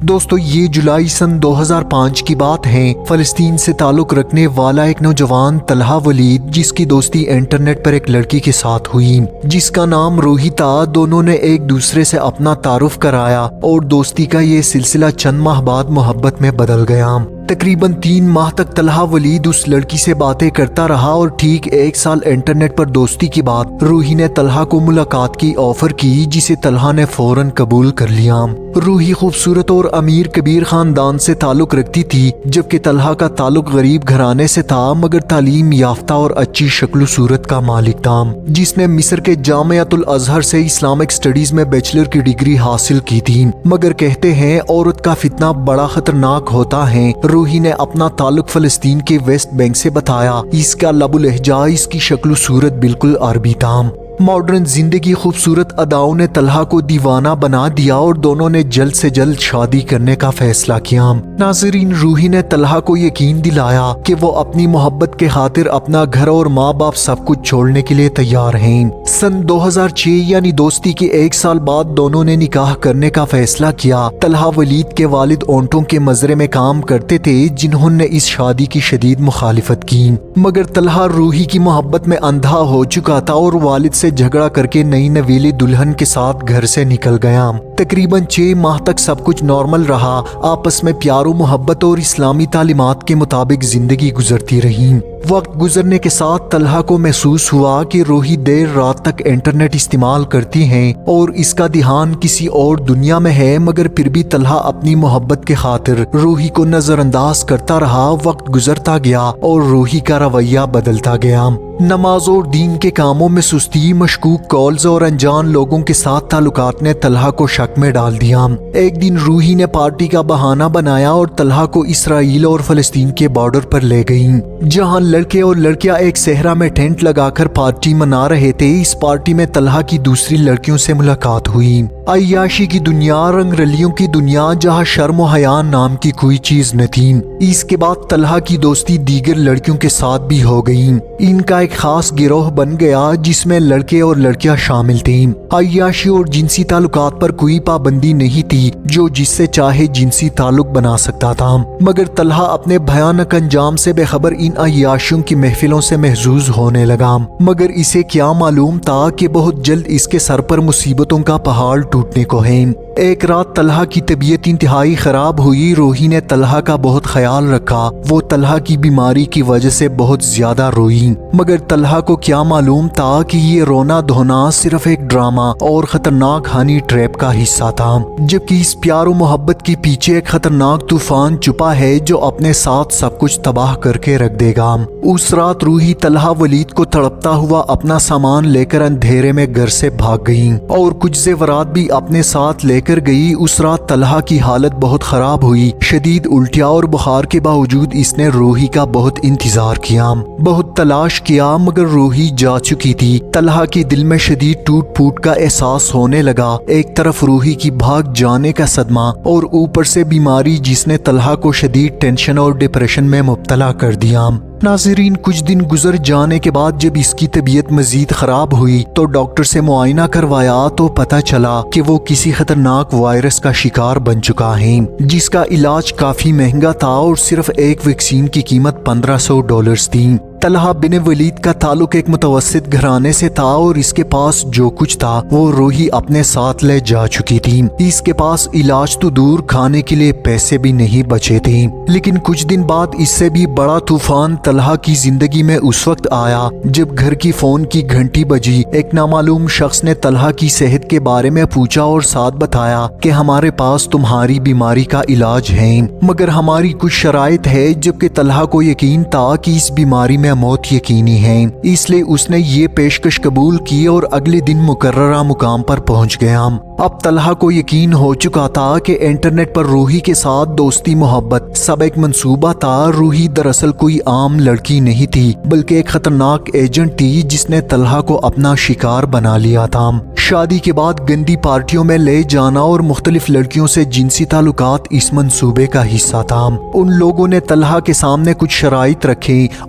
دوستو یہ جولائی سن 2005 کی بات ہے۔ فلسطین سے تعلق رکھنے والا ایک نوجوان طلحہ ولید، جس کی دوستی انٹرنیٹ پر ایک لڑکی کے ساتھ ہوئی جس کا نام روحی تھا، دونوں نے ایک دوسرے سے اپنا تعارف کرایا اور دوستی کا یہ سلسلہ چند ماہ بعد محبت میں بدل گیا۔ تقریباً 3 ماہ تک طلحہ ولید اس لڑکی سے باتیں کرتا رہا اور ٹھیک 1 سال انٹرنیٹ پر دوستی کے بعد روحی نے طلحہ کو ملاقات کی آفر کی، جسے طلحہ نے فوراً قبول کر لیا۔ روحی خوبصورت اور امیر کبیر خاندان سے تعلق رکھتی تھی، جبکہ طلحہ کا تعلق غریب گھرانے سے تھا، مگر تعلیم یافتہ اور اچھی شکل و صورت کا مالک تھا، جس نے مصر کے جامعۃ الازہر سے اسلامک سٹڈیز میں بیچلر کی ڈگری حاصل کی تھی۔ مگر کہتے ہیں عورت کا فتنہ بڑا خطرناک ہوتا ہے۔ روحی نے اپنا تعلق فلسطین کے ویسٹ بینک سے بتایا۔ اس کا لب و لہجہ، اس کی شکل و صورت بالکل عربی تھا۔ ماڈرن زندگی خوبصورت اداؤں نے طلحہ کو دیوانہ بنا دیا اور دونوں نے جلد سے جلد شادی کرنے کا فیصلہ کیا۔ ناظرین، روحی نے طلحہ کو یقین دلایا کہ وہ اپنی محبت کے خاطر اپنا گھر اور ماں باپ سب کچھ چھوڑنے کے لیے تیار ہیں۔ سن 2006 یعنی دوستی کے 1 سال بعد دونوں نے نکاح کرنے کا فیصلہ کیا۔ طلحہ ولید کے والد اونٹوں کے مزرعے میں کام کرتے تھے، جنہوں نے اس شادی کی شدید مخالفت کی، مگر طلحہ روحی کی محبت میں اندھا ہو چکا تھا اور والد سے جھگڑا کر کے نئی نویلی دلہن کے ساتھ گھر سے نکل گیا۔ تقریباً 6 ماہ تک سب کچھ نارمل رہا، آپس میں پیار و محبت اور اسلامی تعلیمات کے مطابق زندگی گزرتی رہی۔ وقت گزرنے کے ساتھ طلحہ کو محسوس ہوا کہ روحی دیر رات تک انٹرنیٹ استعمال کرتی ہیں اور اس کا دھیان کسی اور دنیا میں ہے، مگر پھر بھی طلحہ اپنی محبت کے خاطر روحی کو نظر انداز کرتا رہا۔ وقت گزرتا گیا اور روحی کا رویہ بدلتا گیا۔ نماز اور دین کے کاموں میں سستی، مشکوک کالز اور انجان لوگوں کے ساتھ تعلقات نے طلحہ کو شک میں ڈال دیا۔ ایک دن روحی نے پارٹی کا بہانہ بنایا اور طلحہ کو اسرائیل اور فلسطین کے بارڈر پر لے گئیں، جہاں لڑکے اور لڑکیاں ایک صحرا میں ٹینٹ لگا کر پارٹی منا رہے تھے۔ اس پارٹی میں طلحہ کی دوسری لڑکیوں سے ملاقات ہوئی۔ عیاشی کی دنیا، رنگ رلیوں کی دنیا، جہاں شرم و حیا نام کی کوئی چیز نہ تھی۔ اس کے بعد طلحہ کی دوستی دیگر لڑکیوں کے ساتھ بھی ہو گئی۔ ان کا ایک خاص گروہ بن گیا جس میں لڑکے اور لڑکیاں شامل تھیں۔ عیاشی اور جنسی تعلقات پر کوئی پابندی نہیں تھی، جو جس سے چاہے جنسی تعلق بنا سکتا تھا، مگر طلحہ اپنے بھیانک انجام سے بے خبر ان عیاشیوں کی محفلوں سے محظوظ ہونے لگا، مگر اسے کیا معلوم تھا کہ بہت جلد اس کے سر پر مصیبتوں کا پہاڑ ٹوٹنے کو ہے۔ ایک رات طلحہ کی طبیعت انتہائی خراب ہوئی۔ روحی نے طلحہ کا بہت خیال رکھا۔ وہ طلحہ کی بیماری کی وجہ سے بہت زیادہ روئی، مگر طلحہ کو کیا معلوم تھا کہ یہ رونا دھونا صرف ایک ڈرامہ اور خطرناک ہنی ٹریپ کا حصہ تھا، جبکہ اس پیار و محبت کے پیچھے ایک خطرناک طوفان چھپا ہے جو اپنے ساتھ سب کچھ تباہ کر کے رکھ دے گا۔ اس رات روحی طلحہ ولید کو تڑپتا ہوا اپنا سامان لے کر اندھیرے میں گھر سے بھاگ گئی اور کچھ زیورات بھی اپنے ساتھ لے کر گئی۔ اس رات طلحہ کی حالت بہت خراب ہوئی۔ شدید الٹیاں اور بخار کے باوجود اس نے روحی کا بہت انتظار کیا، بہت تلاش کیا، مگر روحی جا چکی تھی۔ طلحہ کے دل میں شدید ٹوٹ پھوٹ کا احساس ہونے لگا۔ ایک طرف روحی کی بھاگ جانے کا صدمہ اور اوپر سے بیماری جس نے طلحہ کو شدید ٹینشن اور ڈپریشن میں مبتلا کر دیا۔ ناظرین، کچھ دن گزر جانے کے بعد جب اس کی طبیعت مزید خراب ہوئی تو ڈاکٹر سے معائنہ کروایا تو پتہ چلا کہ وہ کسی خطرناک وائرس کا شکار بن چکا ہے، جس کا علاج کافی مہنگا تھا اور صرف ایک ویکسین کی قیمت $1500 تھی۔ طلحہ بن ولید کا تعلق ایک متوسط گھرانے سے تھا اور اس کے پاس جو کچھ تھا وہ روحی اپنے ساتھ لے جا چکی تھی۔ اس کے پاس علاج تو دور، کھانے کے لیے پیسے بھی نہیں بچے تھے۔ لیکن کچھ دن بعد اس سے بھی بڑا طوفان طلحہ کی زندگی میں اس وقت آیا جب گھر کی فون کی گھنٹی بجی۔ ایک نامعلوم شخص نے طلحہ کی صحت کے بارے میں پوچھا اور ساتھ بتایا کہ ہمارے پاس تمہاری بیماری کا علاج ہے، مگر ہماری کچھ شرائط ہے، جبکہ طلحہ کو یقین تھا کہ اس بیماری میں موت یقینی ہے، اس لیے اس نے یہ پیشکش قبول کی اور اگلے دن مقررہ مقام پر پہنچ گیا۔ اب طلحہ کو یقین ہو چکا تھا کہ انٹرنیٹ پر روحی کے ساتھ دوستی محبت سب ایک منصوبہ تھا۔ روحی دراصل کوئی عام لڑکی نہیں تھی، بلکہ ایک خطرناک ایجنٹ تھی جس نے طلحہ کو اپنا شکار بنا لیا تھا۔ شادی کے بعد گندی پارٹیوں میں لے جانا اور مختلف لڑکیوں سے جنسی تعلقات اس منصوبے کا حصہ تھا۔ ان لوگوں نے طلحہ کے سامنے کچھ شرائط رکھے